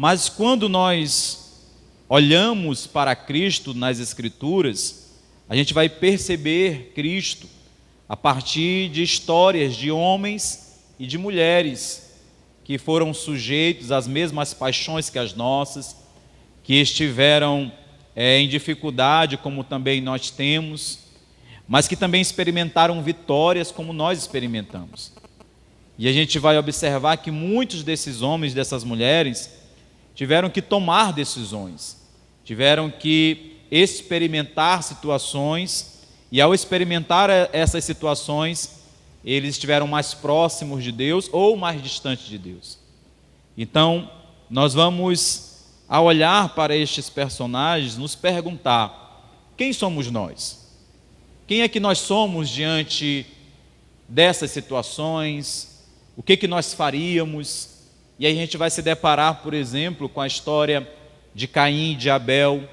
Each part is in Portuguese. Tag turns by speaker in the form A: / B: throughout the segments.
A: Mas quando nós olhamos para Cristo nas Escrituras, a gente vai perceber Cristo a partir de histórias de homens e de mulheres que foram sujeitos às mesmas paixões que as nossas, que estiveram em dificuldade como também nós temos, mas que também experimentaram vitórias como nós experimentamos. E a gente vai observar que muitos desses homens, dessas mulheres, tiveram que tomar decisões, tiveram que experimentar situações, e ao experimentar essas situações, eles estiveram mais próximos de Deus ou mais distantes de Deus. Então, nós vamos, ao olhar para estes personagens, nos perguntar: quem somos nós? Quem é que nós somos diante dessas situações? O que nós faríamos? E aí a gente vai se deparar, por exemplo, com a história de Caim e de Abel,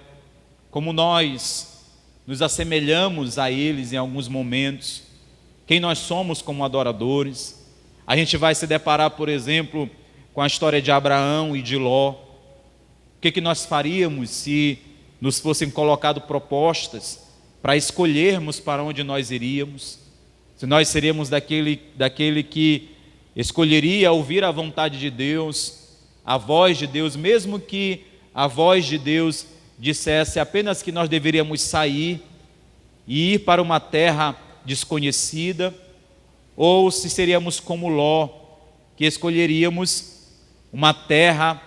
A: como nós nos assemelhamos a eles em alguns momentos, quem nós somos como adoradores. A gente vai se deparar, por exemplo, com a história de Abraão e de Ló. O que nós faríamos se nos fossem colocadas propostas para escolhermos para onde nós iríamos? Se nós seríamos daquele que escolheria ouvir a vontade de Deus, a voz de Deus, mesmo que a voz de Deus dissesse apenas que nós deveríamos sair e ir para uma terra desconhecida, ou se seríamos como Ló, que escolheríamos uma terra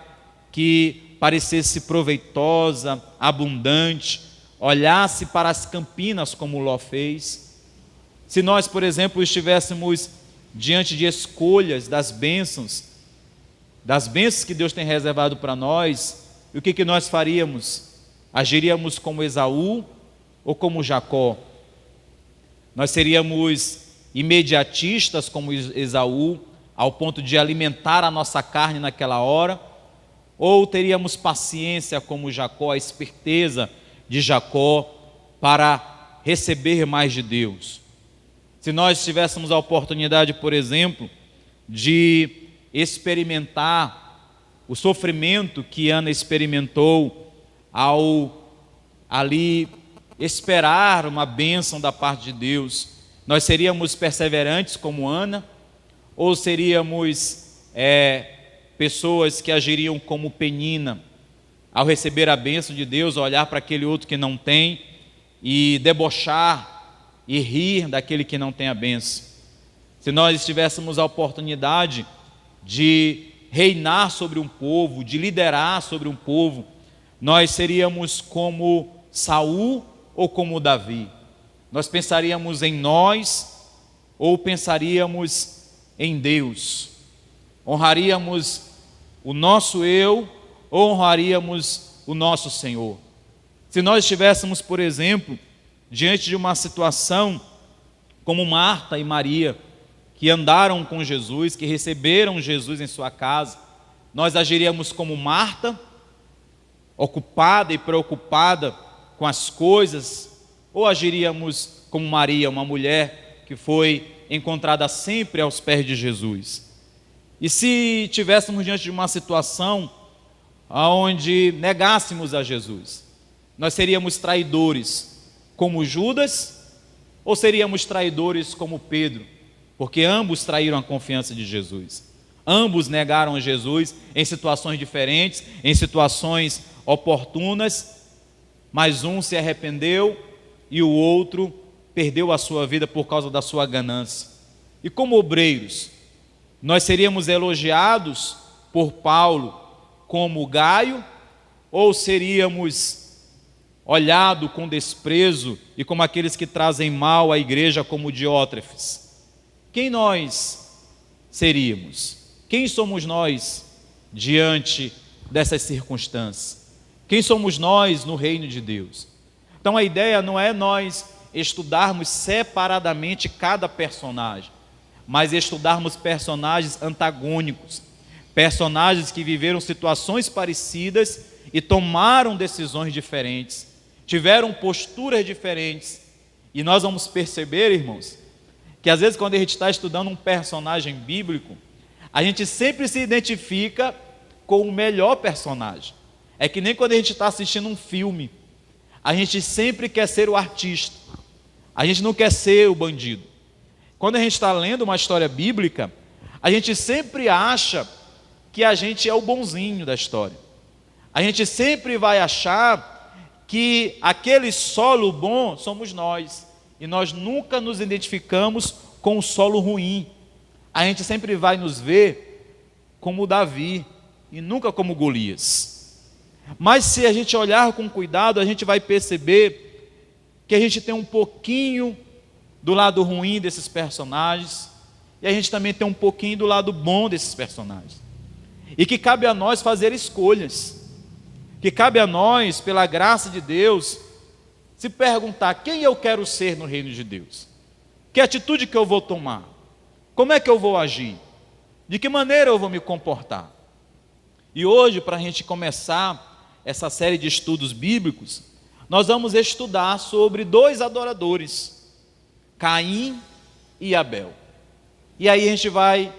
A: que parecesse proveitosa, abundante, olhasse para as campinas como Ló fez. Se nós, por exemplo, estivéssemos diante de escolhas das bênçãos que Deus tem reservado para nós, o que nós faríamos? Agiríamos como Esaú ou como Jacó? Nós seríamos imediatistas como Esaú, ao ponto de alimentar a nossa carne naquela hora? Ou teríamos paciência como Jacó, a esperteza de Jacó para receber mais de Deus? Se nós tivéssemos a oportunidade, por exemplo, de experimentar o sofrimento que Ana experimentou ao ali esperar uma bênção da parte de Deus, nós seríamos perseverantes como Ana? Ou seríamos pessoas que agiriam como Penina, ao receber a bênção de Deus, olhar para aquele outro que não tem e debochar e rir daquele que não tem a bênção? Se nós tivéssemos a oportunidade de reinar sobre um povo, de liderar sobre um povo, nós seríamos como Saul ou como Davi? Nós pensaríamos em nós ou pensaríamos em Deus? Honraríamos o nosso eu ou honraríamos o nosso Senhor? Se nós estivéssemos, por exemplo, diante de uma situação como Marta e Maria, que andaram com Jesus, que receberam Jesus em sua casa, nós agiríamos como Marta, ocupada e preocupada com as coisas, ou agiríamos como Maria, uma mulher que foi encontrada sempre aos pés de Jesus? E se tivéssemos diante de uma situação onde negássemos a Jesus, nós seríamos traidores como Judas, ou seríamos traidores como Pedro? Porque ambos traíram a confiança de Jesus, ambos negaram a Jesus em situações diferentes, em situações oportunas, mas um se arrependeu e o outro perdeu a sua vida por causa da sua ganância. E como obreiros, nós seríamos elogiados por Paulo como Gaio, ou seríamos olhados com desprezo e como aqueles que trazem mal à igreja, como Diótrefes? Quem nós seríamos? Quem somos nós diante dessas circunstâncias? Quem somos nós no reino de Deus? Então a ideia não é nós estudarmos separadamente cada personagem, mas estudarmos personagens antagônicos, personagens que viveram situações parecidas e tomaram decisões diferentes, tiveram posturas diferentes. E nós vamos perceber, irmãos, que às vezes quando a gente está estudando um personagem bíblico, a gente sempre se identifica com o melhor personagem. É que nem quando a gente está assistindo um filme, a gente sempre quer ser o artista, a gente não quer ser o bandido. Quando a gente está lendo uma história bíblica, a gente sempre acha que a gente é o bonzinho da história. A gente sempre vai achar que aquele solo bom somos nós, e nós nunca nos identificamos com o solo ruim. A gente sempre vai nos ver como Davi e nunca como Golias. Mas se a gente olhar com cuidado, a gente vai perceber que a gente tem um pouquinho do lado ruim desses personagens e a gente também tem um pouquinho do lado bom desses personagens. E que cabe a nós fazer escolhas. Que cabe a nós, pela graça de Deus, se perguntar quem eu quero ser no reino de Deus. Que atitude que eu vou tomar? Como é que eu vou agir? De que maneira eu vou me comportar? E hoje, para a gente começar essa série de estudos bíblicos, nós vamos estudar sobre dois adoradores, Caim e Abel. E aí a gente vai,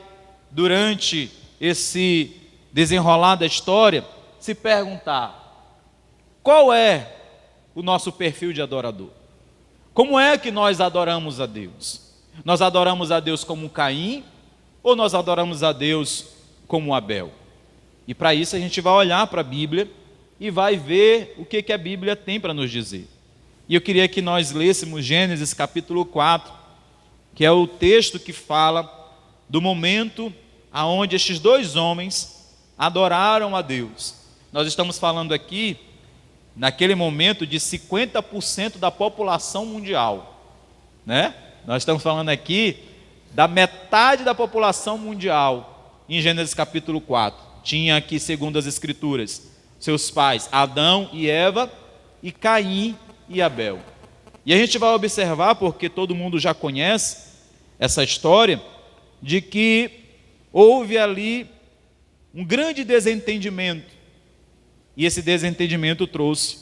A: durante esse desenrolar da história, se perguntar: qual é o nosso perfil de adorador? Como é que nós adoramos a Deus? Nós adoramos a Deus como Caim ou nós adoramos a Deus como Abel? E para isso a gente vai olhar para a Bíblia e vai ver o que a Bíblia tem para nos dizer. E eu queria que nós lêssemos Gênesis capítulo 4, que é o texto que fala do momento aonde estes dois homens adoraram a Deus. Nós estamos falando aqui, naquele momento, de 50% da população mundial, né? Nós estamos falando aqui da metade da população mundial, em Gênesis capítulo 4. Tinha aqui, segundo as Escrituras, seus pais, Adão e Eva, e Caim e Abel. E a gente vai observar, porque todo mundo já conhece essa história, de que houve ali um grande desentendimento, e esse desentendimento trouxe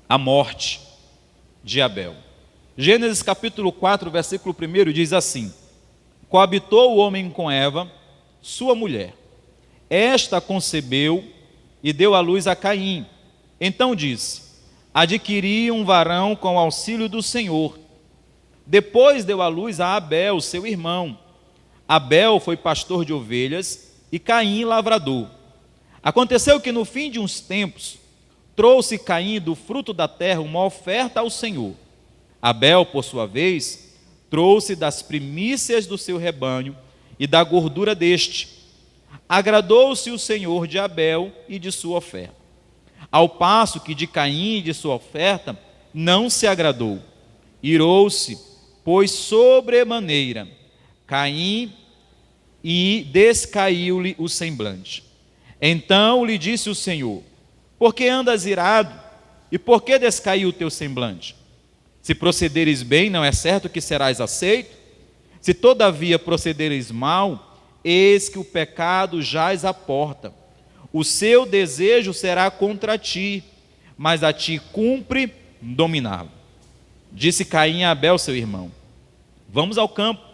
A: a morte de Abel. Gênesis capítulo 4, versículo 1 diz assim: coabitou o homem com Eva, sua mulher. Esta concebeu e deu à luz a Caim. Então disse: adquiri um varão com o auxílio do Senhor. Depois deu à luz a Abel, seu irmão. Abel foi pastor de ovelhas e Caim lavrador. Aconteceu que no fim de uns tempos, trouxe Caim do fruto da terra uma oferta ao Senhor. Abel, por sua vez, trouxe das primícias do seu rebanho e da gordura deste. Agradou-se o Senhor de Abel e de sua oferta, ao passo que de Caim e de sua oferta não se agradou. Irou-se, pois sobremaneira Caim, e descaiu-lhe o semblante. Então lhe disse o Senhor: por que andas irado? E por que descaiu o teu semblante? Se procederes bem, não é certo que serás aceito? Se todavia procederes mal, eis que o pecado jaz à porta. O seu desejo será contra ti, mas a ti cumpre dominá-lo. Disse Caim a Abel, seu irmão: vamos ao campo.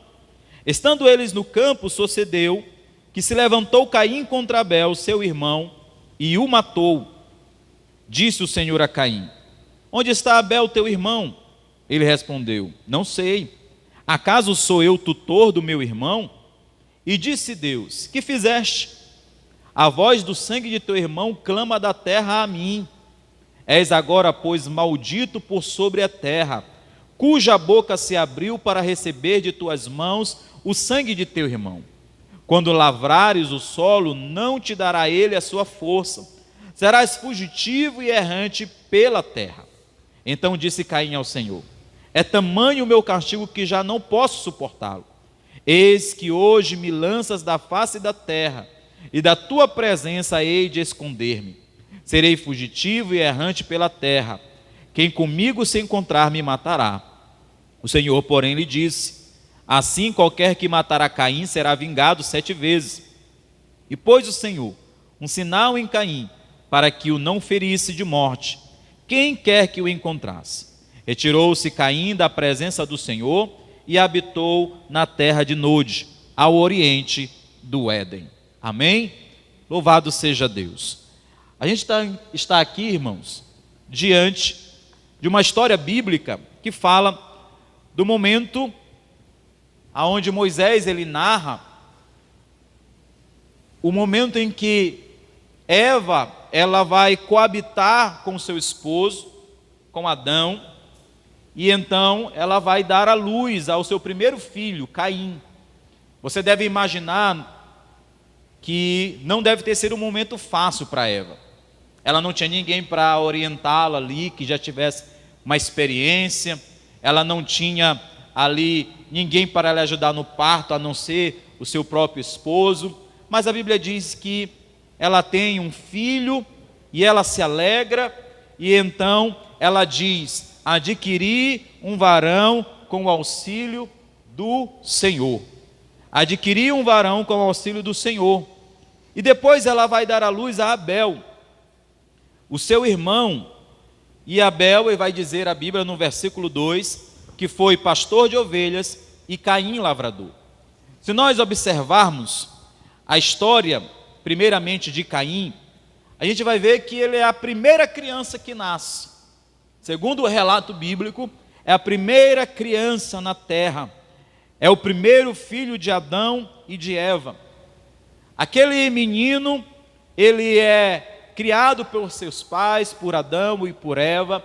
A: Estando eles no campo, sucedeu que se levantou Caim contra Abel, seu irmão, e o matou. Disse o Senhor a Caim: onde está Abel, teu irmão? Ele respondeu: não sei. Acaso sou eu tutor do meu irmão? E disse Deus: que fizeste? A voz do sangue de teu irmão clama da terra a mim. És agora, pois, maldito por sobre a terra, cuja boca se abriu para receber de tuas mãos o sangue de teu irmão. Quando lavrares o solo, não te dará ele a sua força. Serás fugitivo e errante pela terra. Então disse Caim ao Senhor: é tamanho o meu castigo que já não posso suportá-lo. Eis que hoje me lanças da face da terra, e da tua presença hei de esconder-me. Serei fugitivo e errante pela terra. Quem comigo se encontrar me matará. O Senhor, porém, lhe disse: assim qualquer que matar a Caim será vingado 7 vezes. E pôs o Senhor um sinal em Caim, para que o não ferisse de morte, quem quer que o encontrasse. Retirou-se Caim da presença do Senhor e habitou na terra de Nod, ao oriente do Éden. Amém? Louvado seja Deus. A gente está aqui, irmãos, diante de uma história bíblica que fala do momento aonde Moisés ele narra o momento em que Eva ela vai coabitar com seu esposo, com Adão, e então ela vai dar à luz ao seu primeiro filho, Caim. Você deve imaginar que não deve ter sido um momento fácil para Eva. Ela não tinha ninguém para orientá-la ali, que já tivesse uma experiência. Ela não tinha ali ninguém para lhe ajudar no parto, a não ser o seu próprio esposo. Mas a Bíblia diz que ela tem um filho e ela se alegra, e então ela diz: adquiri um varão com o auxílio do Senhor. Adquiri um varão com o auxílio do Senhor. E depois ela vai dar à luz a Abel, o seu irmão. E Abel, vai dizer a Bíblia no versículo 2, que foi pastor de ovelhas e Caim lavrador. Se nós observarmos a história, primeiramente de Caim, a gente vai ver que ele é a primeira criança que nasce. Segundo o relato bíblico, é a primeira criança na terra. É o primeiro filho de Adão e de Eva. Aquele menino, ele é criado por seus pais, por Adão e por Eva,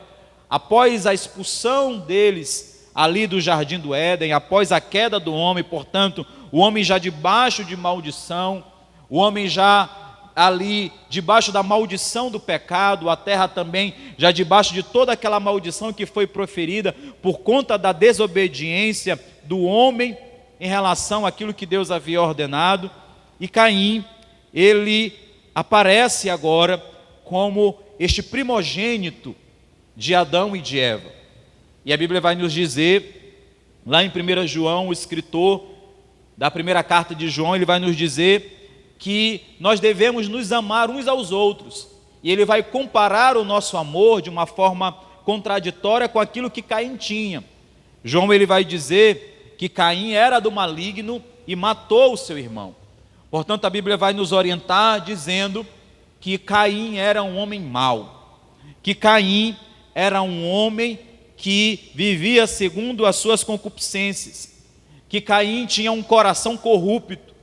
A: após a expulsão deles ali do jardim do Éden, após a queda do homem. Portanto, o homem já debaixo de maldição, o homem já ali debaixo da maldição do pecado, a terra também já debaixo de toda aquela maldição que foi proferida por conta da desobediência do homem em relação àquilo que Deus havia ordenado. E Caim, ele aparece agora como este primogênito de Adão e de Eva. E a Bíblia vai nos dizer, lá em 1 João, o escritor da primeira carta de João, ele vai nos dizer que nós devemos nos amar uns aos outros. E ele vai comparar o nosso amor de uma forma contraditória com aquilo que Caim tinha. João ele vai dizer que Caim era do maligno e matou o seu irmão. Portanto, a Bíblia vai nos orientar dizendo que Caim era um homem mau, que Caim era um homem que vivia segundo as suas concupiscências, que Caim tinha um coração corrupto,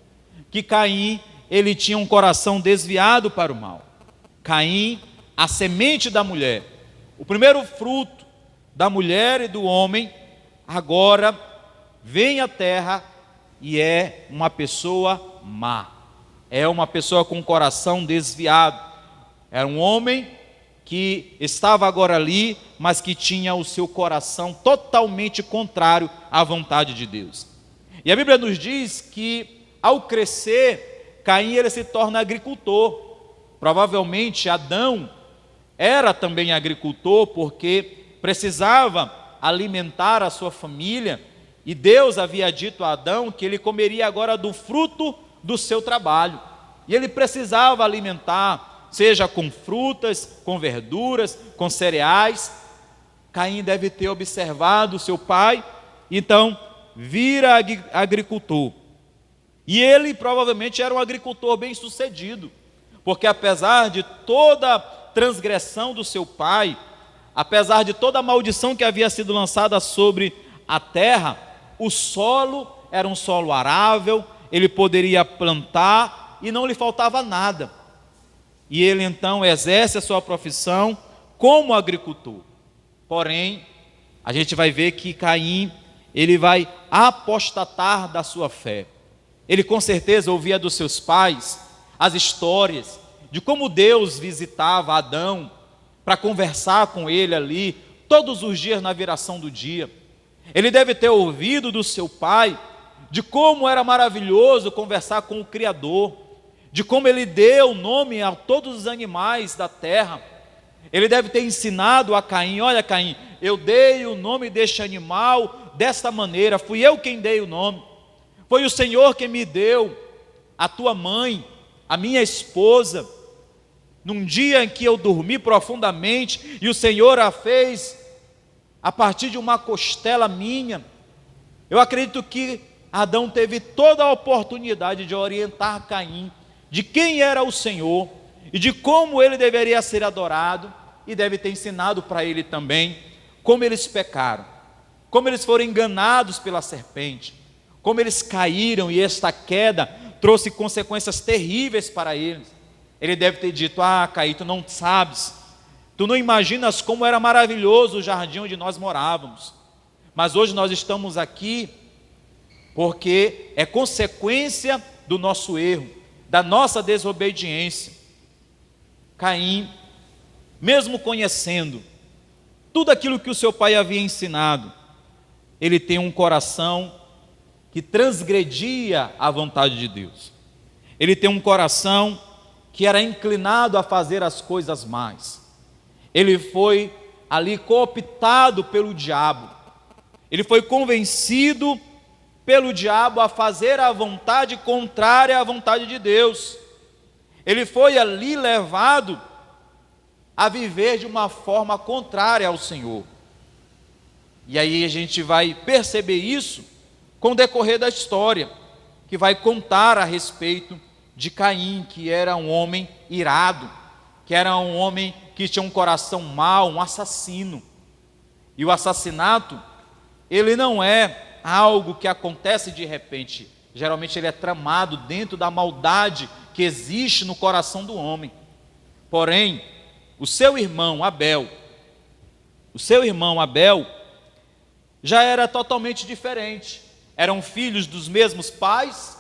A: que Caim ele tinha um coração desviado para o mal. Caim, a semente da mulher, o primeiro fruto da mulher e do homem, agora vem à terra e é uma pessoa má, é uma pessoa com o coração desviado. Era um homem que estava agora ali, mas que tinha o seu coração totalmente contrário à vontade de Deus. E a Bíblia nos diz que ao crescer, Caim ele se torna agricultor. Provavelmente Adão era também agricultor, porque precisava alimentar a sua família, e Deus havia dito a Adão que ele comeria agora do fruto do seu trabalho, e ele precisava alimentar, seja com frutas, com verduras, com cereais. Caim deve ter observado seu pai, então vira agricultor. E ele provavelmente era um agricultor bem sucedido, porque apesar de toda a transgressão do seu pai, apesar de toda a maldição que havia sido lançada sobre a terra, o solo era um solo arável, ele poderia plantar e não lhe faltava nada. E ele então exerce a sua profissão como agricultor. Porém, a gente vai ver que Caim, ele vai apostatar da sua fé. Ele com certeza ouvia dos seus pais as histórias de como Deus visitava Adão para conversar com ele ali todos os dias na viração do dia. Ele deve ter ouvido do seu pai de como era maravilhoso conversar com o Criador, de como ele deu nome a todos os animais da terra. Ele deve ter ensinado a Caim: olha Caim, eu dei o nome deste animal desta maneira, fui eu quem dei o nome, foi o Senhor quem me deu a tua mãe, a minha esposa, num dia em que eu dormi profundamente, e o Senhor a fez a partir de uma costela minha. Eu acredito que Adão teve toda a oportunidade de orientar Caim de quem era o Senhor e de como ele deveria ser adorado, e deve ter ensinado para ele também como eles pecaram, como eles foram enganados pela serpente, como eles caíram e esta queda trouxe consequências terríveis para eles. Ele deve ter dito: Caí, tu não sabes, tu não imaginas como era maravilhoso o jardim onde nós morávamos, mas hoje nós estamos aqui porque é consequência do nosso erro, da nossa desobediência. Caim, mesmo conhecendo tudo aquilo que o seu pai havia ensinado, ele tem um coração que transgredia a vontade de Deus. Ele tem um coração que era inclinado a fazer as coisas más. Ele foi ali cooptado pelo diabo. Ele foi convencido pelo diabo a fazer a vontade contrária à vontade de Deus. Ele foi ali levado a viver de uma forma contrária ao Senhor. E aí a gente vai perceber isso com o decorrer da história, que vai contar a respeito de Caim, que era um homem irado, que era um homem que tinha um coração mau, um assassino. E o assassinato, ele não é algo que acontece de repente. Geralmente ele é tramado dentro da maldade que existe no coração do homem. Porém, o seu irmão Abel já era totalmente diferente. Eram filhos dos mesmos pais,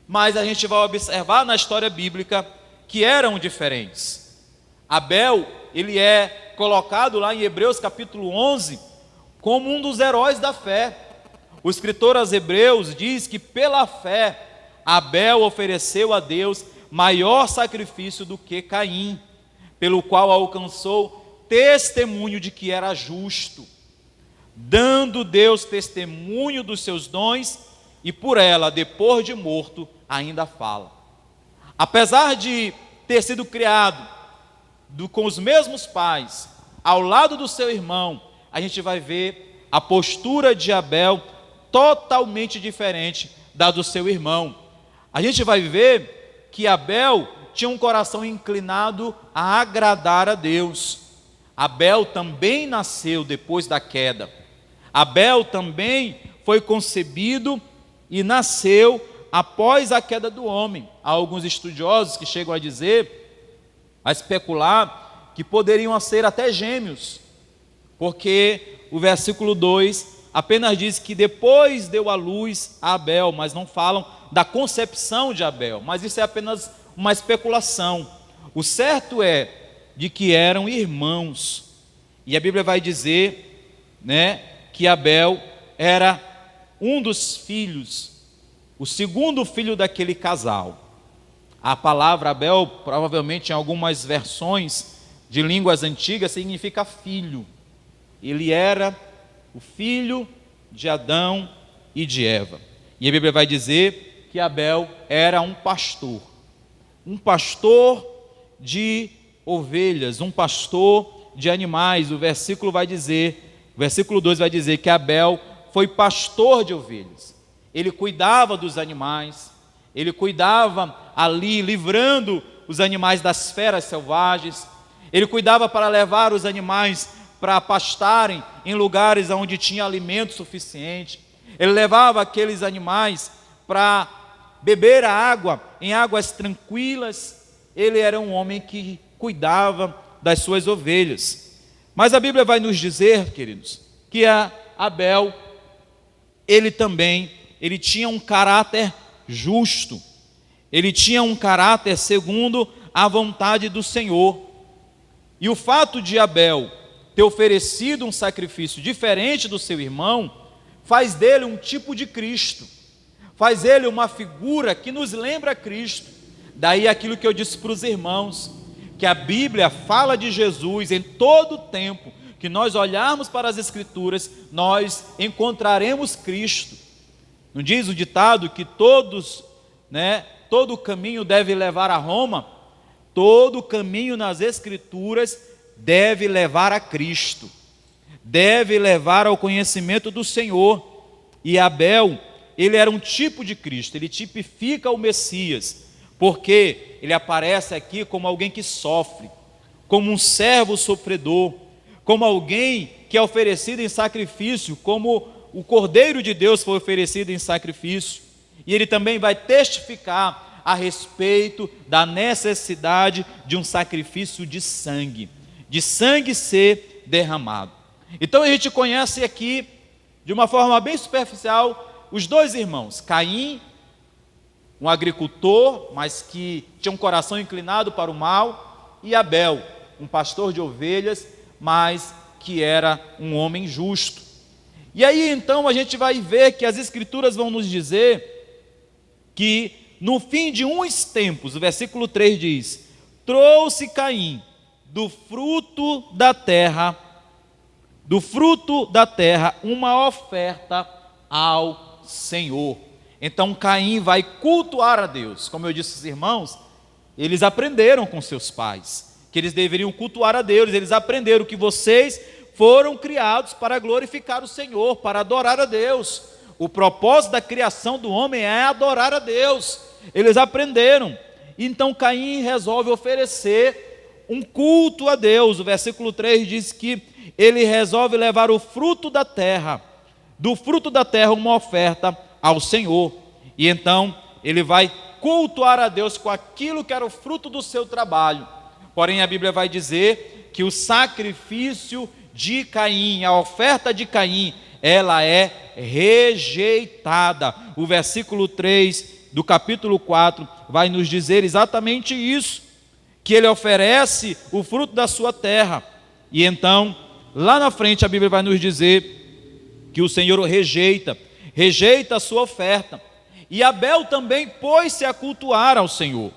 A: mas a gente vai observar na história bíblica que eram diferentes. Abel, ele é colocado lá em Hebreus capítulo 11 como um dos heróis da fé. O escritor aos Hebreus diz que pela fé Abel ofereceu a Deus maior sacrifício do que Caim, pelo qual alcançou testemunho de que era justo, dando Deus testemunho dos seus dons, e por ela, depois de morto, ainda fala. Apesar de ter sido criado com os mesmos pais, ao lado do seu irmão, a gente vai ver a postura de Abel totalmente diferente da do seu irmão. A gente vai ver que Abel tinha um coração inclinado a agradar a Deus. Abel também nasceu depois da queda. Abel também foi concebido e nasceu após a queda do homem. Há alguns estudiosos que chegam a dizer, a especular, que poderiam ser até gêmeos, porque o versículo 2 apenas diz que depois deu à luz a Abel, mas não falam da concepção de Abel, mas isso é apenas uma especulação. O certo é de que eram irmãos, e a Bíblia vai dizer, que Abel era um dos filhos, o segundo filho daquele casal. A palavra Abel, provavelmente em algumas versões de línguas antigas, significa filho. Ele era o filho de Adão e de Eva. E a Bíblia vai dizer que Abel era um pastor de ovelhas, um pastor de animais. O versículo 2 vai dizer que Abel foi pastor de ovelhas. Ele cuidava dos animais, ele cuidava ali, livrando os animais das feras selvagens, ele cuidava para levar os animais para pastarem em lugares onde tinha alimento suficiente, ele levava aqueles animais para beber a água em águas tranquilas. Ele era um homem que cuidava das suas ovelhas. Mas a Bíblia vai nos dizer, queridos, que Abel, ele tinha um caráter justo, ele tinha um caráter segundo a vontade do Senhor. E o fato de Abel ter oferecido um sacrifício diferente do seu irmão, faz dele um tipo de Cristo, faz ele uma figura que nos lembra Cristo. Daí aquilo que eu disse para os irmãos, que a Bíblia fala de Jesus em todo o tempo, que nós olharmos para as Escrituras, nós encontraremos Cristo. Não diz o ditado que todo caminho deve levar a Roma? Todo caminho nas Escrituras deve levar a Cristo, deve levar ao conhecimento do Senhor. E Abel, ele era um tipo de Cristo, ele tipifica o Messias, porque ele aparece aqui como alguém que sofre, como um servo sofredor, como alguém que é oferecido em sacrifício, como o Cordeiro de Deus foi oferecido em sacrifício. E ele também vai testificar a respeito da necessidade de um sacrifício de sangue ser derramado. Então a gente conhece aqui, de uma forma bem superficial, os dois irmãos, Caim, um agricultor, mas que tinha um coração inclinado para o mal, e Abel, um pastor de ovelhas, mas que era um homem justo. E aí então a gente vai ver que as Escrituras vão nos dizer que no fim de uns tempos, o versículo 3 diz: trouxe Caim do fruto da terra uma oferta ao Senhor. Então Caim vai cultuar a Deus. Como eu disse aos irmãos, eles aprenderam com seus pais que eles deveriam cultuar a Deus. Eles aprenderam que vocês foram criados para glorificar o Senhor, para adorar a Deus. O propósito da criação do homem é adorar a Deus. Eles aprenderam. Então Caim resolve oferecer um culto a Deus. O versículo 3 diz que ele resolve levar o fruto da terra, do fruto da terra uma oferta ao Senhor. E então ele vai cultuar a Deus com aquilo que era o fruto do seu trabalho. Porém a Bíblia vai dizer que o sacrifício de Caim, a oferta de Caim, ela é rejeitada. O versículo 3 do capítulo 4 vai nos dizer exatamente isso, que ele oferece o fruto da sua terra. E então, lá na frente a Bíblia vai nos dizer que o Senhor rejeita a sua oferta. E Abel também pôs-se a cultuar ao Senhor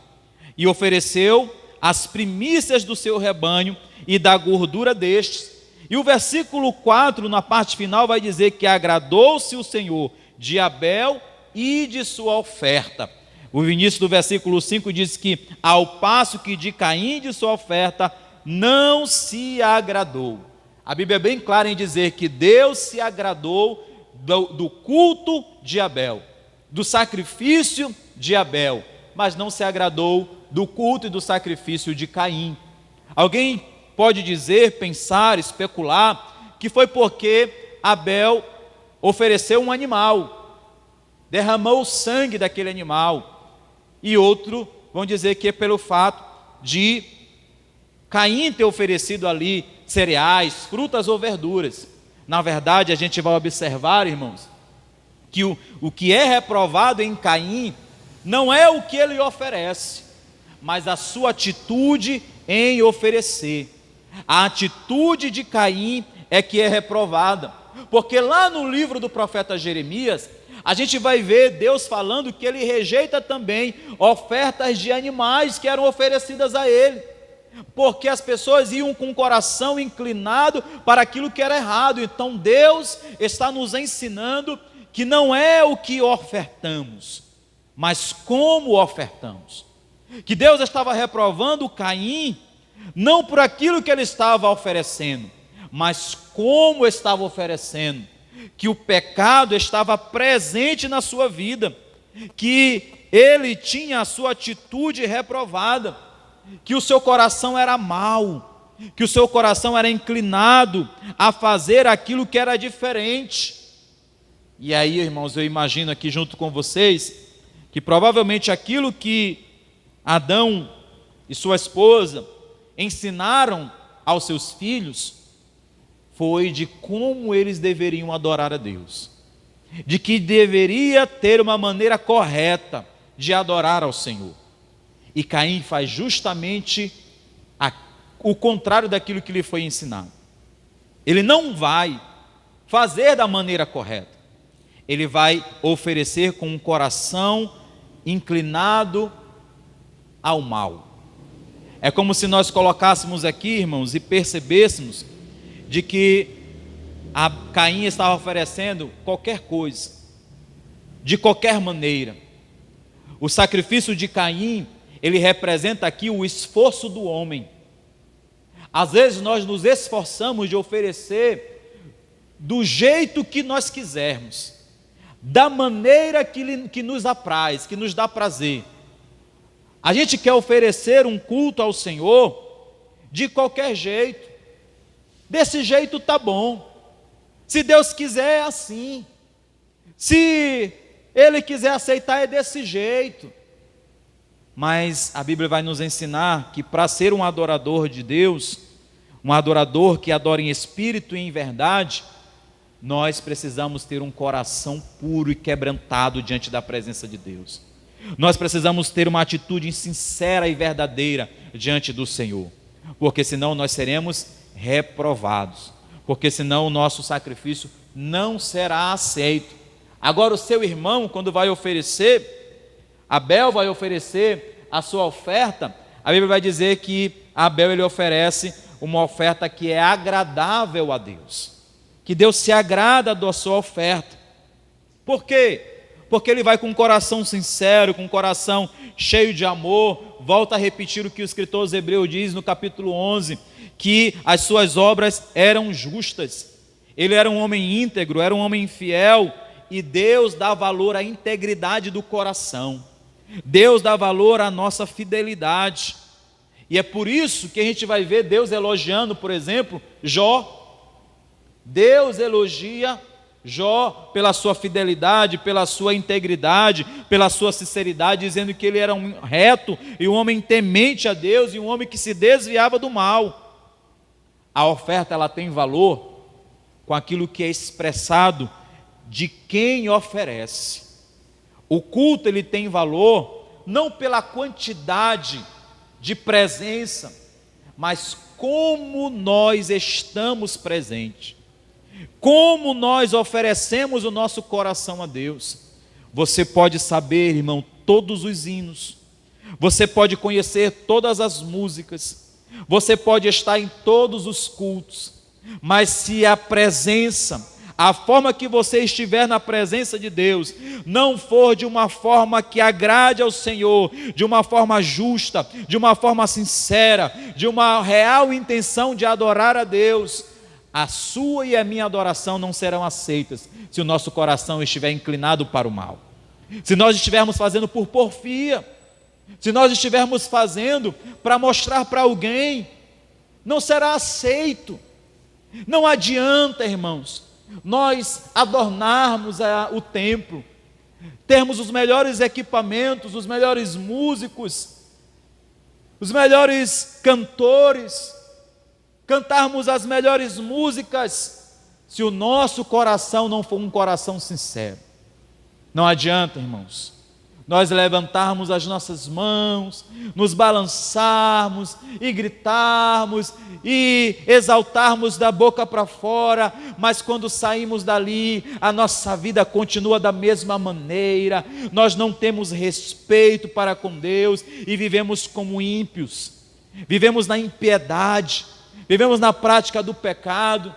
A: e ofereceu as primícias do seu rebanho e da gordura destes. E o versículo 4, na parte final, vai dizer que agradou-se o Senhor de Abel e de sua oferta. O início do versículo 5 diz que, ao passo que de Caim e de sua oferta, não se agradou. A Bíblia é bem clara em dizer que Deus se agradou do culto de Abel, do sacrifício de Abel, mas não se agradou do culto e do sacrifício de Caim. Alguém pode dizer, pensar, especular, que foi porque Abel ofereceu um animal, derramou o sangue daquele animal, e outro vão dizer que é pelo fato de Caim ter oferecido ali cereais, frutas ou verduras. Na verdade, a gente vai observar, irmãos, que o que é reprovado em Caim não é o que ele oferece, mas a sua atitude em oferecer. A atitude de Caim é que é reprovada, porque lá no livro do profeta Jeremias, a gente vai ver Deus falando que ele rejeita também ofertas de animais que eram oferecidas a ele, porque as pessoas iam com o coração inclinado para aquilo que era errado. Então Deus está nos ensinando que não é o que ofertamos, mas como ofertamos. Que Deus estava reprovando Caim, não por aquilo que ele estava oferecendo, mas como estava oferecendo. Que o pecado estava presente na sua vida, que ele tinha a sua atitude reprovada, que o seu coração era mau, que o seu coração era inclinado a fazer aquilo que era diferente. E aí, irmãos, eu imagino aqui junto com vocês, que provavelmente aquilo que Adão e sua esposa ensinaram aos seus filhos foi de como eles deveriam adorar a Deus, de que deveria ter uma maneira correta de adorar ao Senhor. E Caim faz justamente o contrário daquilo que lhe foi ensinado. Ele não vai fazer da maneira correta, ele vai oferecer com um coração inclinado ao mal. É como se nós colocássemos aqui, irmãos, e percebêssemos de que Caim estava oferecendo qualquer coisa, de qualquer maneira. O sacrifício de Caim, ele representa aqui o esforço do homem. Às vezes nós nos esforçamos de oferecer do jeito que nós quisermos, da maneira que nos apraz, que nos dá prazer. A gente quer oferecer um culto ao Senhor de qualquer jeito. Desse jeito tá bom. Se Deus quiser é assim. Se Ele quiser aceitar é desse jeito. Mas a Bíblia vai nos ensinar que para ser um adorador de Deus, um adorador que adora em espírito e em verdade, nós precisamos ter um coração puro e quebrantado diante da presença de Deus. Nós precisamos ter uma atitude sincera e verdadeira diante do Senhor, porque senão nós seremos reprovados, porque senão o nosso sacrifício não será aceito. Agora o seu irmão, quando vai oferecer, Abel vai oferecer a sua oferta, a Bíblia vai dizer que Abel ele oferece uma oferta que é agradável a Deus, que Deus se agrada da sua oferta. Por quê? Porque ele vai com um coração sincero, com um coração cheio de amor. Volta a repetir o que o escritor aos Hebreus diz no capítulo 11, que as suas obras eram justas. Ele era um homem íntegro, era um homem fiel, e Deus dá valor à integridade do coração. Deus dá valor à nossa fidelidade. E é por isso que a gente vai ver Deus elogiando, por exemplo, Jó. Deus elogia Jó pela sua fidelidade, pela sua integridade, pela sua sinceridade, dizendo que ele era um reto e um homem temente a Deus e um homem que se desviava do mal. A oferta ela tem valor com aquilo que é expressado de quem oferece. O culto ele tem valor não pela quantidade de presença, mas como nós estamos presentes. Como nós oferecemos o nosso coração a Deus. Você pode saber, irmão, todos os hinos, você pode conhecer todas as músicas, você pode estar em todos os cultos, mas se a presença, a forma que você estiver na presença de Deus, não for de uma forma que agrade ao Senhor, de uma forma justa, de uma forma sincera, de uma real intenção de adorar a Deus, a sua e a minha adoração não serão aceitas se o nosso coração estiver inclinado para o mal. Se nós estivermos fazendo por porfia, se nós estivermos fazendo para mostrar para alguém, não será aceito. Não adianta, irmãos, nós adornarmos o templo, termos os melhores equipamentos, os melhores músicos, os melhores cantores, cantarmos as melhores músicas, se o nosso coração não for um coração sincero. Não adianta, irmãos, nós levantarmos as nossas mãos, nos balançarmos e gritarmos e exaltarmos da boca para fora, mas quando saímos dali, a nossa vida continua da mesma maneira, nós não temos respeito para com Deus e vivemos como ímpios, vivemos na impiedade, vivemos na prática do pecado,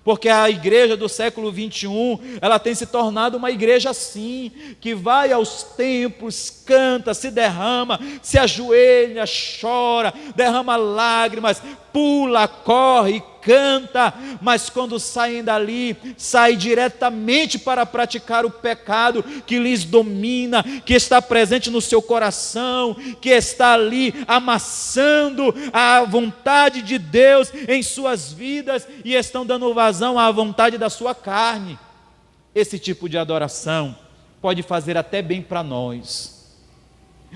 A: porque a igreja do século 21, ela tem se tornado uma igreja assim, que vai aos templos, canta, se derrama, se ajoelha, chora, derrama lágrimas, pula, corre, canta, mas quando saem dali, sai diretamente para praticar o pecado que lhes domina, que está presente no seu coração, que está ali amassando a vontade de Deus em suas vidas e estão dando vazão à vontade da sua carne. Esse tipo de adoração pode fazer até bem para nós,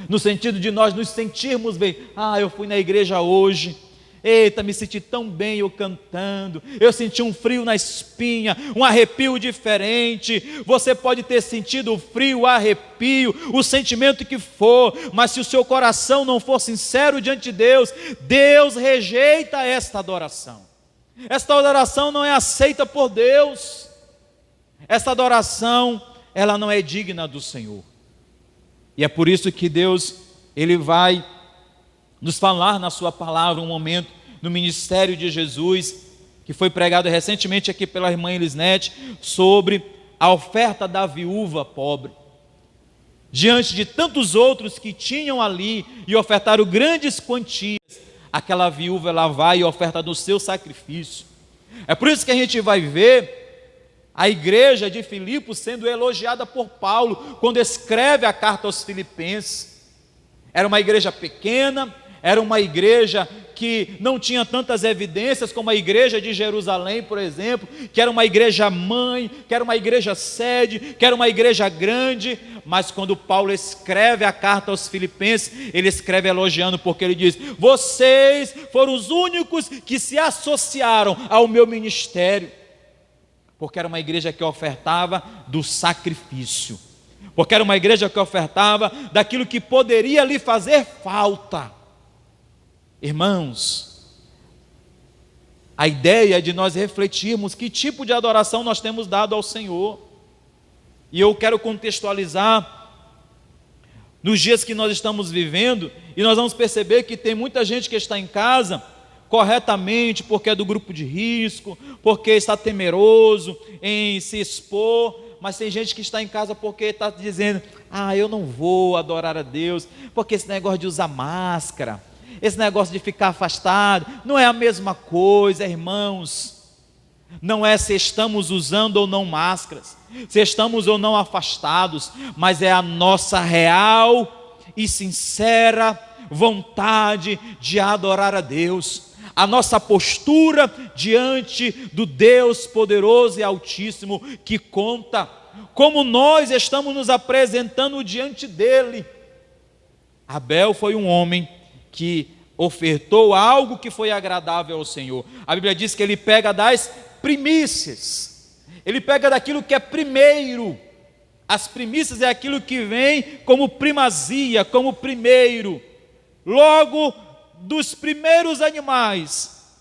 A: no sentido de nós nos sentirmos bem. Eu fui na igreja hoje, eita, me senti tão bem eu cantando, eu senti um frio na espinha, um arrepio diferente. Você pode ter sentido o frio, o arrepio, o sentimento que for, mas se o seu coração não for sincero diante de Deus, Deus rejeita esta adoração. Esta adoração não é aceita por Deus. Esta adoração, ela não é digna do Senhor. E é por isso que Deus, Ele vai nos falar na sua palavra um momento no ministério de Jesus, que foi pregado recentemente aqui pela irmã Elisnete, sobre a oferta da viúva pobre. Diante de tantos outros que tinham ali e ofertaram grandes quantias, aquela viúva ela vai e oferta do seu sacrifício. É por isso que a gente vai ver a igreja de Filipos sendo elogiada por Paulo, quando escreve a carta aos Filipenses. Era uma igreja pequena, era uma igreja que não tinha tantas evidências como a igreja de Jerusalém, por exemplo, que era uma igreja mãe, que era uma igreja sede, que era uma igreja grande. Mas quando Paulo escreve a carta aos Filipenses, ele escreve elogiando, porque ele diz: vocês foram os únicos que se associaram ao meu ministério, porque era uma igreja que ofertava do sacrifício, porque era uma igreja que ofertava daquilo que poderia lhe fazer falta. Irmãos, a ideia é de nós refletirmos que tipo de adoração nós temos dado ao Senhor. E eu quero contextualizar nos dias que nós estamos vivendo, e nós vamos perceber que tem muita gente que está em casa corretamente, porque é do grupo de risco, porque está temeroso em se expor, mas tem gente que está em casa porque está dizendo: eu não vou adorar a Deus, porque esse negócio de usar máscara, esse negócio de ficar afastado, não é a mesma coisa, irmãos. Não é se estamos usando ou não máscaras, se estamos ou não afastados, mas é a nossa real e sincera vontade de adorar a Deus, a nossa postura diante do Deus poderoso e altíssimo, que conta como nós estamos nos apresentando diante dele. Abel foi um homem que ofertou algo que foi agradável ao Senhor. A Bíblia diz que ele pega das primícias, ele pega daquilo que é primeiro. As primícias é aquilo que vem como primazia, como primeiro, logo dos primeiros animais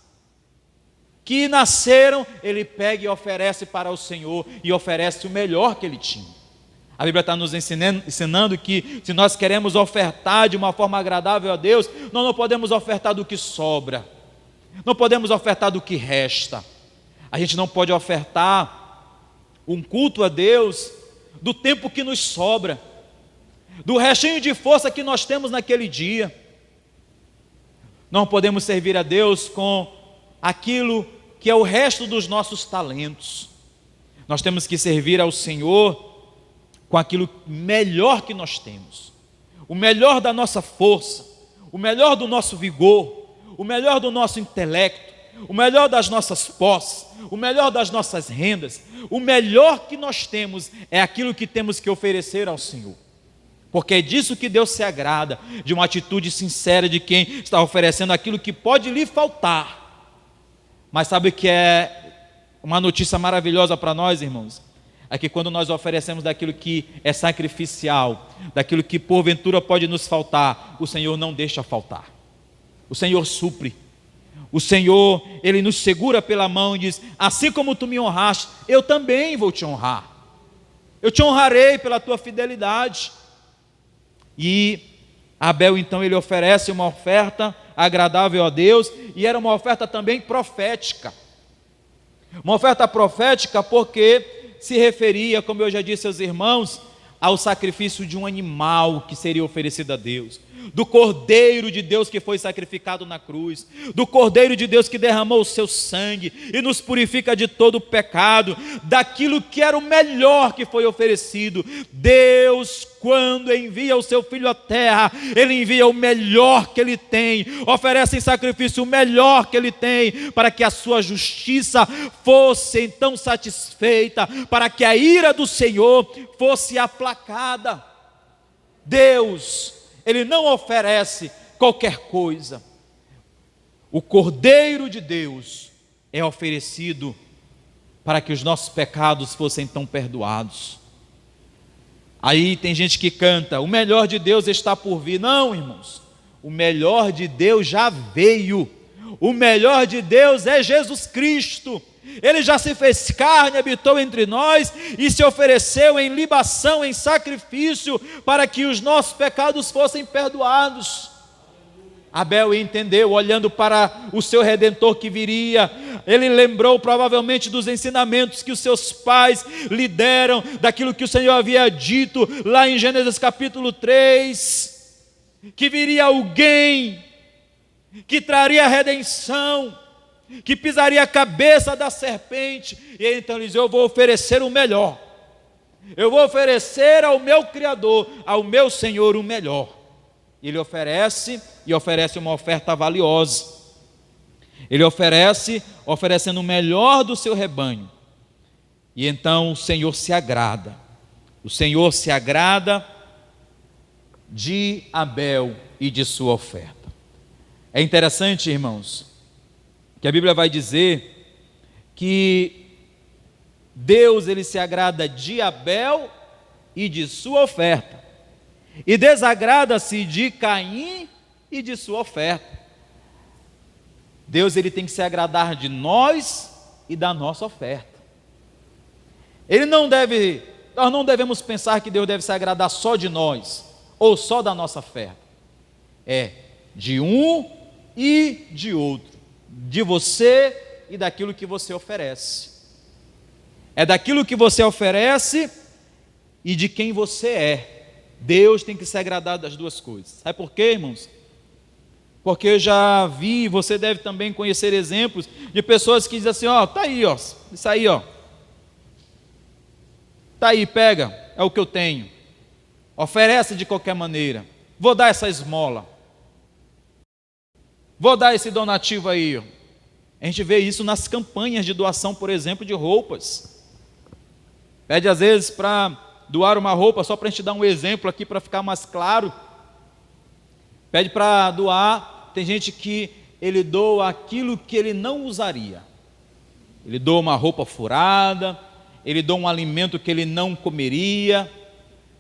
A: que nasceram, ele pega e oferece para o Senhor, e oferece o melhor que ele tinha. A Bíblia está nos ensinando que se nós queremos ofertar de uma forma agradável a Deus, nós não podemos ofertar do que sobra, não podemos ofertar do que resta. A gente não pode ofertar um culto a Deus do tempo que nos sobra, do restinho de força que nós temos naquele dia. Não podemos servir a Deus com aquilo que é o resto dos nossos talentos. Nós temos que servir ao Senhor com aquilo melhor que nós temos, o melhor da nossa força, o melhor do nosso vigor, o melhor do nosso intelecto, o melhor das nossas posses, o melhor das nossas rendas. O melhor que nós temos é aquilo que temos que oferecer ao Senhor, porque é disso que Deus se agrada, de uma atitude sincera de quem está oferecendo aquilo que pode lhe faltar. Mas sabe o que é uma notícia maravilhosa para nós, irmãos? É que quando nós oferecemos daquilo que é sacrificial, daquilo que porventura pode nos faltar, o Senhor não deixa faltar, o Senhor supre. O Senhor, Ele nos segura pela mão e diz: assim como tu me honraste, eu também vou te honrar, eu te honrarei pela tua fidelidade. E Abel então ele oferece uma oferta agradável a Deus, e era uma oferta também profética, uma oferta profética porque se referia, como eu já disse aos irmãos, ao sacrifício de um animal que seria oferecido a Deus, do Cordeiro de Deus que foi sacrificado na cruz, do Cordeiro de Deus que derramou o seu sangue e nos purifica de todo o pecado, daquilo que era o melhor que foi oferecido. Deus, quando envia o seu Filho à terra, Ele envia o melhor que Ele tem, oferece em sacrifício o melhor que Ele tem, para que a sua justiça fosse então satisfeita, para que a ira do Senhor fosse aplacada. Deus, Ele não oferece qualquer coisa. O Cordeiro de Deus é oferecido para que os nossos pecados fossem então perdoados. Aí tem gente que canta: o melhor de Deus está por vir. Não, irmãos, o melhor de Deus já veio. O melhor de Deus é Jesus Cristo. Ele já se fez carne, habitou entre nós e se ofereceu em libação, em sacrifício, para que os nossos pecados fossem perdoados. Abel entendeu, olhando para o seu Redentor que viria, ele lembrou provavelmente dos ensinamentos que os seus pais lhe deram, daquilo que o Senhor havia dito lá em Gênesis capítulo 3, que viria alguém que traria redenção, que pisaria a cabeça da serpente. E então ele diz: eu vou oferecer o melhor, eu vou oferecer ao meu Criador, ao meu Senhor o melhor. Ele oferece e oferece uma oferta valiosa. Ele oferece, oferecendo o melhor do seu rebanho. E então o Senhor se agrada. O Senhor se agrada de Abel e de sua oferta. É interessante, irmãos, que a Bíblia vai dizer que Deus, ele se agrada de Abel e de sua oferta, e desagrada-se de Caim e de sua oferta. Deus, ele tem que se agradar de nós e da nossa oferta. Nós não devemos pensar que Deus deve se agradar só de nós, ou só da nossa oferta. É de um e de outro, de você e daquilo que você oferece. É daquilo que você oferece e de quem você é. Deus tem que se agradar das duas coisas. Sabe por quê, irmãos? Porque eu já vi, você deve também conhecer exemplos de pessoas que dizem assim, ó, tá aí, ó, isso aí, ó. Tá aí, pega, é o que eu tenho. Oferece de qualquer maneira. Vou dar essa esmola. Vou dar esse donativo aí, ó. A gente vê isso nas campanhas de doação, por exemplo, de roupas. Pede às vezes para doar uma roupa, só para a gente dar um exemplo aqui para ficar mais claro. Pede para doar, tem gente que ele doa aquilo que ele não usaria. Ele doa uma roupa furada, ele doa um alimento que ele não comeria.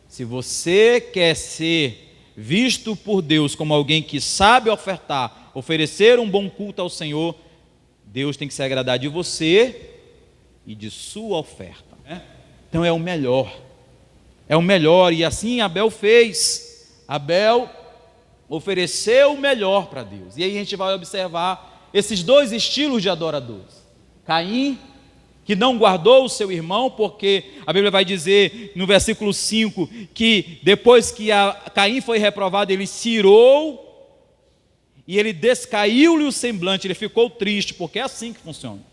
A: Se você quer ser visto por Deus como alguém que sabe ofertar, oferecer um bom culto ao Senhor, Deus tem que se agradar de você e de sua oferta, né? Então é o melhor, e assim Abel fez. Abel ofereceu o melhor para Deus, e aí a gente vai observar esses dois estilos de adoradores. Caim, que não guardou o seu irmão, porque a Bíblia vai dizer no versículo 5, que depois que Caim foi reprovado, ele se irou, e ele descaiu-lhe o semblante, ele ficou triste, porque é assim que funciona.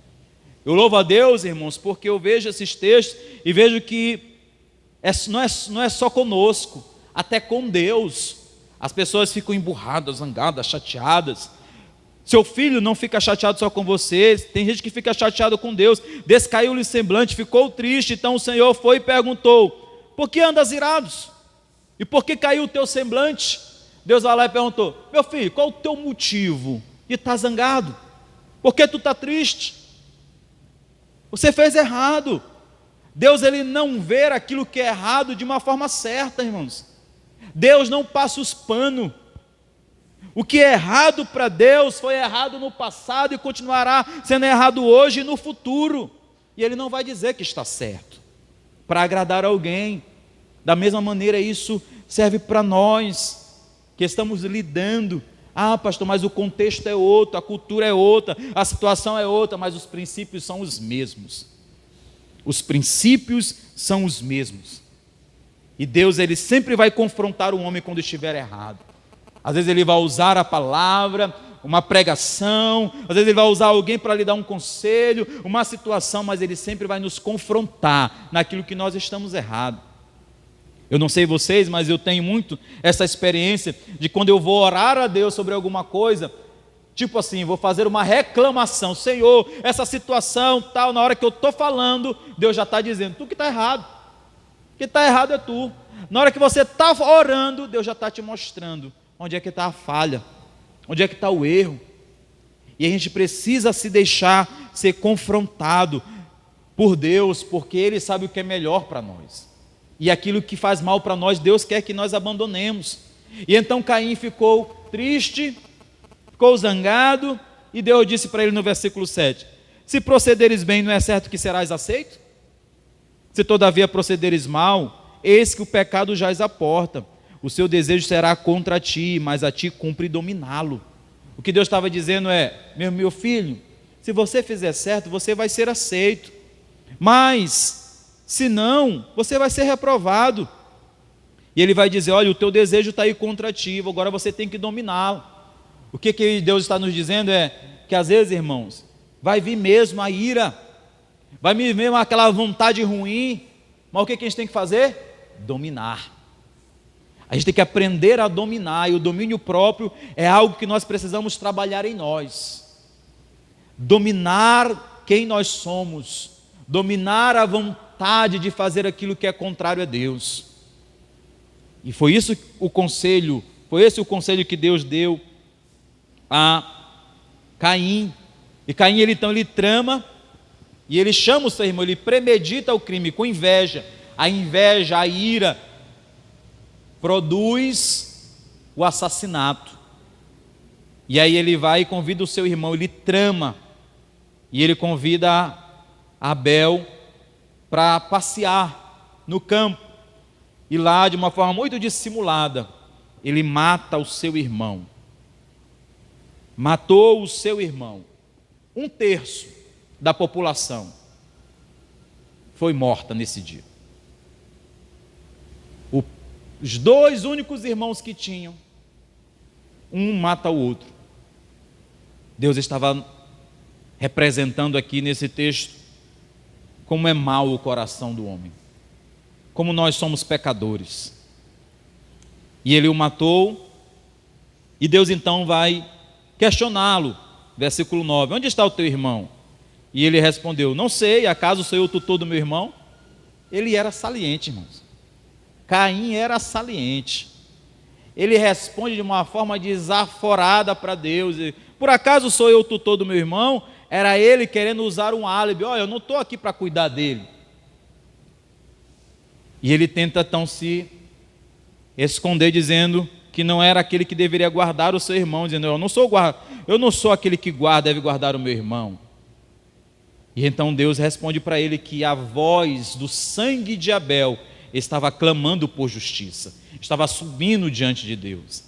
A: Eu louvo a Deus, irmãos, porque eu vejo esses textos e vejo que não é só conosco, até com Deus. As pessoas ficam emburradas, zangadas, chateadas. Seu filho não fica chateado só com você, tem gente que fica chateado com Deus. Descaiu-lhe o semblante, ficou triste. Então o Senhor foi e perguntou: por que andas irados? E por que caiu o teu semblante? Deus vai lá e perguntou: meu filho, qual o teu motivo de estar zangado? Por que tu está triste? Você fez errado. Deus, ele não vê aquilo que é errado de uma forma certa, irmãos. Deus não passa os panos. O que é errado para Deus foi errado no passado e continuará sendo errado hoje e no futuro. E ele não vai dizer que está certo para agradar alguém. Da mesma maneira, isso serve para nós que estamos lidando. Ah, pastor, mas o contexto é outro, a cultura é outra, a situação é outra, mas os princípios são os mesmos. Os princípios são os mesmos. E Deus, ele sempre vai confrontar o homem quando estiver errado. Às vezes ele vai usar a palavra, uma pregação, às vezes ele vai usar alguém para lhe dar um conselho, uma situação, mas ele sempre vai nos confrontar naquilo que nós estamos errados. Eu não sei vocês, mas eu tenho muito essa experiência de quando eu vou orar a Deus sobre alguma coisa, tipo assim, vou fazer uma reclamação: Senhor, essa situação tal, na hora que eu estou falando, Deus já está dizendo: tu que está errado, o que está errado é tu. Na hora que você está orando, Deus já está te mostrando onde é que está a falha, onde é que está o erro. E a gente precisa se deixar ser confrontado por Deus, porque Ele sabe o que é melhor para nós. E aquilo que faz mal para nós, Deus quer que nós abandonemos. E então Caim ficou triste, ficou zangado, e Deus disse para ele no versículo 7: se procederes bem, não é certo que serás aceito? Se todavia procederes mal, eis que o pecado jaz à porta, o seu desejo será contra ti, mas a ti cumpre dominá-lo. O que Deus estava dizendo é: meu filho, se você fizer certo, você vai ser aceito, mas se não, você vai ser reprovado. E ele vai dizer: olha, o teu desejo está aí contra ti, agora você tem que dominá-lo. O que Deus está nos dizendo é que às vezes, irmãos, vai vir mesmo a ira, vai vir mesmo aquela vontade ruim, mas o que a gente tem que fazer? Dominar. A gente tem que aprender a dominar, e o domínio próprio é algo que nós precisamos trabalhar em nós. Dominar quem nós somos, dominar a vontade de fazer aquilo que é contrário a Deus. E foi esse o conselho que Deus deu a Caim. E Caim, ele trama, e ele chama o seu irmão, ele premedita o crime com inveja. A inveja, a ira, produz o assassinato. E aí ele vai e convida o seu irmão, ele trama, e ele convida Abel para passear no campo. E lá, de uma forma muito dissimulada, ele mata o seu irmão. Matou o seu irmão. 1/3 da população foi morta nesse dia. Os 2 únicos irmãos que tinham, um mata o outro. Deus estava representando aqui nesse texto como é mau o coração do homem, como nós somos pecadores. E ele o matou, e Deus então vai questioná-lo. Versículo 9: onde está o teu irmão? E ele respondeu: não sei, acaso sou eu o tutor do meu irmão? Ele era saliente, irmãos. Caim era saliente. Ele responde de uma forma desaforada para Deus: por acaso sou eu o tutor do meu irmão? Era ele querendo usar um álibi: olha, eu não estou aqui para cuidar dele. E ele tenta então se esconder, dizendo que não era aquele que deveria guardar o seu irmão, dizendo: eu não sou aquele que deve guardar o meu irmão. E então Deus responde para ele que a voz do sangue de Abel estava clamando por justiça, estava subindo diante de Deus.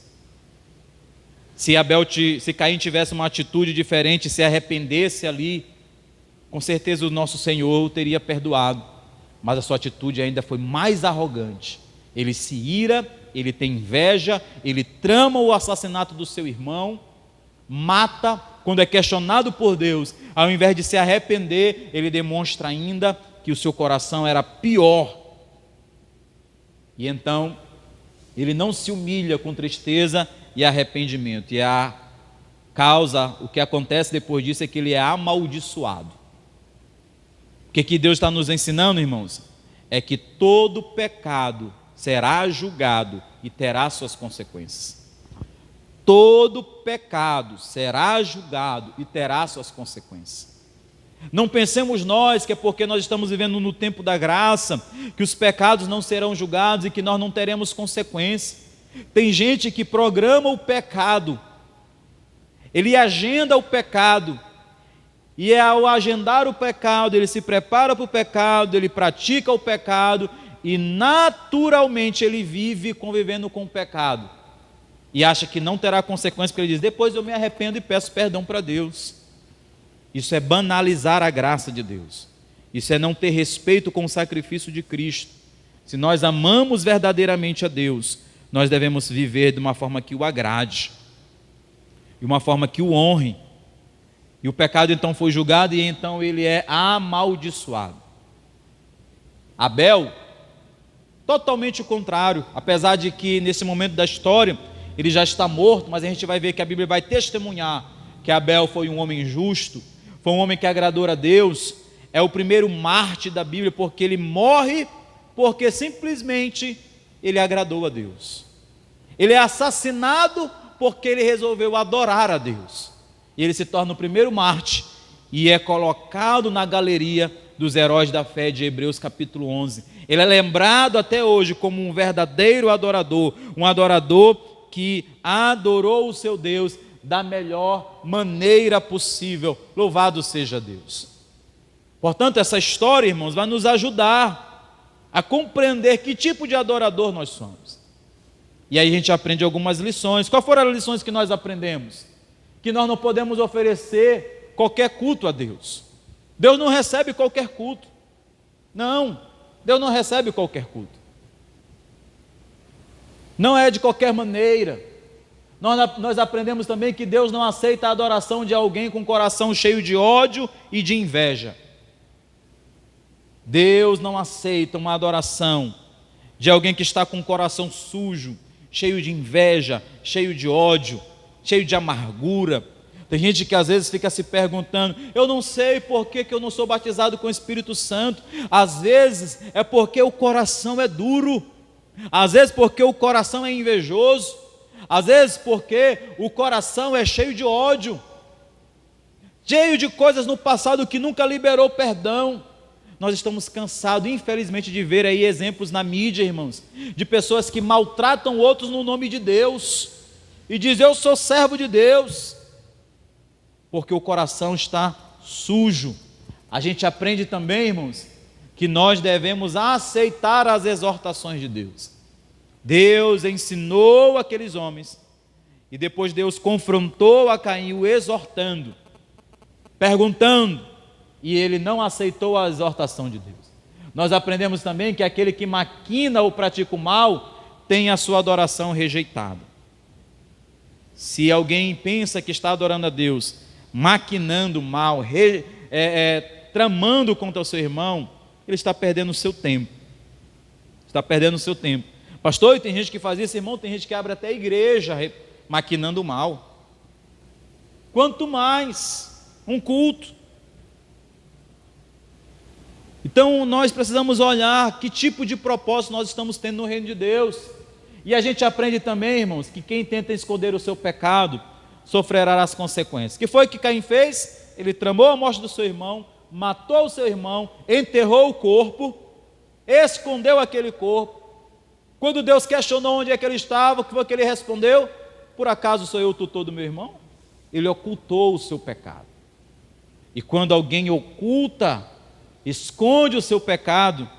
A: Se Caim tivesse uma atitude diferente, se arrependesse ali, com certeza o nosso Senhor o teria perdoado, mas a sua atitude ainda foi mais arrogante. Ele se ira, ele tem inveja, ele trama o assassinato do seu irmão, mata. Quando é questionado por Deus, ao invés de se arrepender, ele demonstra ainda que o seu coração era pior. E então, ele não se humilha com tristeza e arrependimento. E o que acontece depois disso é que ele é amaldiçoado. O que Deus está nos ensinando, irmãos? É que todo pecado será julgado e terá suas consequências. Todo pecado será julgado e terá suas consequências. Não pensemos nós que é porque nós estamos vivendo no tempo da graça, que os pecados não serão julgados e que nós não teremos consequências. Tem gente que programa o pecado, ele agenda o pecado, e ao agendar o pecado, ele se prepara para o pecado, ele pratica o pecado, e naturalmente ele vive convivendo com o pecado, e acha que não terá consequência, porque ele diz: depois eu me arrependo e peço perdão para Deus. Isso é banalizar a graça de Deus, isso é não ter respeito com o sacrifício de Cristo. Se nós amamos verdadeiramente a Deus, nós devemos viver de uma forma que o agrade, de uma forma que o honre. E o pecado então foi julgado, e então ele é amaldiçoado. Abel, totalmente o contrário, apesar de que nesse momento da história ele já está morto, mas a gente vai ver que a Bíblia vai testemunhar que Abel foi um homem justo, foi um homem que agradou a Deus. É o primeiro mártir da Bíblia, porque ele morre porque simplesmente ele agradou a Deus. Ele é assassinado porque ele resolveu adorar a Deus, e ele se torna o primeiro mártir e é colocado na galeria dos heróis da fé de Hebreus capítulo 11. Ele é lembrado até hoje como um verdadeiro adorador, um adorador que adorou o seu Deus da melhor maneira possível. Louvado seja Deus. Portanto, essa história, irmãos, vai nos ajudar a compreender que tipo de adorador nós somos. E aí a gente aprende algumas lições. Quais foram as lições que nós aprendemos? Que nós não podemos oferecer qualquer culto a Deus. Deus não recebe qualquer culto. Não, Deus não recebe qualquer culto. Não é de qualquer maneira. Nós aprendemos também que Deus não aceita a adoração de alguém com o coração cheio de ódio e de inveja. Deus não aceita uma adoração de alguém que está com o coração sujo, cheio de inveja, cheio de ódio, cheio de amargura. Tem gente que às vezes fica se perguntando: eu não sei por que eu não sou batizado com o Espírito Santo. Às vezes é porque o coração é duro, às vezes porque o coração é invejoso, às vezes porque o coração é cheio de ódio, cheio de coisas no passado que nunca liberou perdão. Nós estamos cansados, infelizmente, de ver aí exemplos na mídia, irmãos, de pessoas que maltratam outros no nome de Deus e dizem: eu sou servo de Deus, porque o coração está sujo. A gente aprende também, irmãos, que nós devemos aceitar as exortações de Deus. Deus ensinou aqueles homens, e depois Deus confrontou a Caim, o exortando, perguntando, e ele não aceitou a exortação de Deus. Nós aprendemos também que aquele que maquina ou pratica o mal tem a sua adoração rejeitada. Se alguém pensa que está adorando a Deus, maquinando mal, tramando contra o seu irmão, ele está perdendo o seu tempo. Está perdendo o seu tempo. Pastor, e tem gente que faz isso, irmão, tem gente que abre até a igreja maquinando mal. Quanto mais um culto. Então nós precisamos olhar que tipo de propósito nós estamos tendo no reino de Deus. E a gente aprende também, irmãos, que quem tenta esconder o seu pecado sofrerá as consequências. O que foi que Caim fez? Ele tramou a morte do seu irmão, matou o seu irmão, enterrou o corpo, escondeu aquele corpo. Quando Deus questionou onde é que ele estava, o que foi que ele respondeu? Por acaso sou eu o tutor do meu irmão? Ele ocultou o seu pecado. E quando alguém oculta, esconde o seu pecado,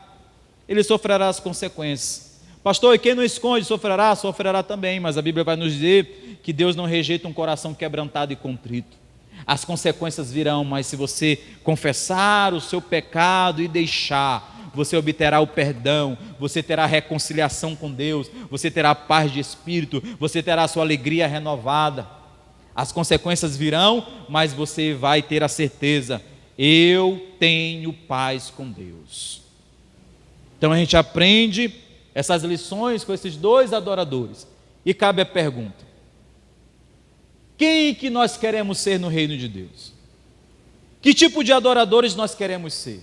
A: ele sofrerá as consequências. Pastor, e quem não esconde sofrerá? Sofrerá também, mas a Bíblia vai nos dizer que Deus não rejeita um coração quebrantado e contrito. As consequências virão, mas se você confessar o seu pecado e deixar, você obterá o perdão, você terá reconciliação com Deus, você terá paz de espírito, você terá a sua alegria renovada. As consequências virão, mas você vai ter a certeza: eu tenho paz com Deus. Então a gente aprende essas lições com esses dois adoradores. E cabe a pergunta: quem que nós queremos ser no reino de Deus? Que tipo de adoradores nós queremos ser?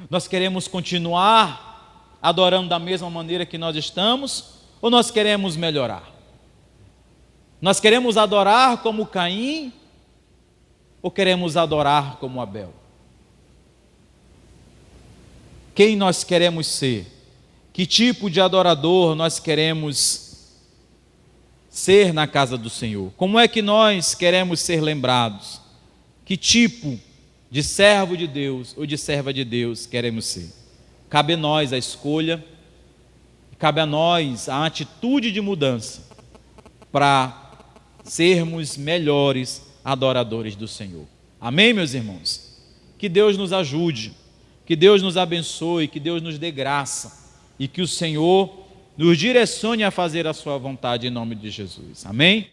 A: Nós queremos continuar adorando da mesma maneira que nós estamos, ou nós queremos melhorar? Nós queremos adorar como Caim, ou queremos adorar como Abel? Quem nós queremos ser? Que tipo de adorador nós queremos ser na casa do Senhor? Como é que nós queremos ser lembrados? Que tipo de servo de Deus ou de serva de Deus queremos ser? Cabe a nós a escolha, cabe a nós a atitude de mudança para sermos melhores adoradores do Senhor. Amém, meus irmãos? Que Deus nos ajude, que Deus nos abençoe, que Deus nos dê graça e que o Senhor nos direcione a fazer a sua vontade em nome de Jesus. Amém?